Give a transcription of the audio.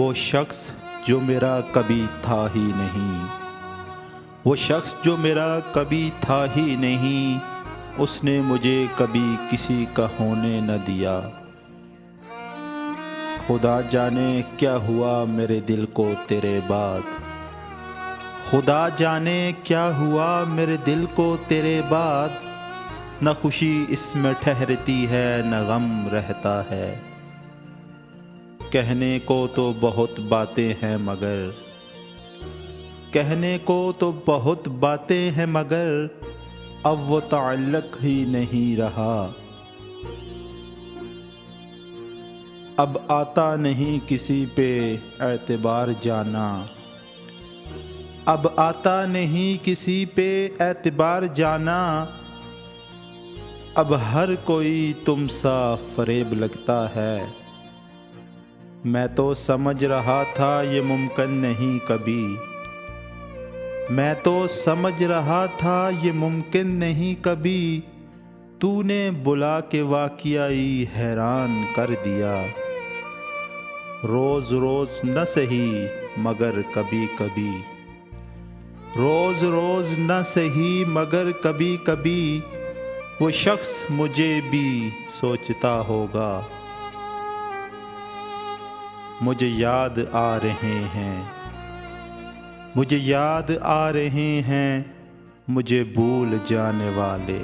وہ شخص جو میرا کبھی تھا ہی نہیں، وہ شخص جو میرا کبھی تھا ہی نہیں، اس نے مجھے کبھی کسی کا ہونے نہ دیا۔ خدا جانے کیا ہوا میرے دل کو تیرے بعد، خدا جانے کیا ہوا میرے دل کو تیرے بعد، نہ خوشی اس میں ٹھہرتی ہے نہ غم رہتا ہے۔ کہنے کو تو بہت باتیں ہیں مگر، کہنے کو تو بہت باتیں ہیں مگر اب وہ تعلق ہی نہیں رہا۔ اب آتا نہیں کسی پہ اعتبار جانا، اب آتا نہیں کسی پہ اعتبار جانا، اب ہر کوئی تم سا فریب لگتا ہے۔ میں تو سمجھ رہا تھا یہ ممکن نہیں کبھی، میں تو سمجھ رہا تھا یہ ممکن نہیں کبھی، تو نے بلا کے واقعی حیران کر دیا۔ روز روز نہ سہی مگر کبھی کبھی، روز روز نہ سہی مگر کبھی کبھی، وہ شخص مجھے بھی سوچتا ہوگا۔ مجھے یاد آ رہے ہیں، مجھے یاد آ رہے ہیں مجھے بھول جانے والے۔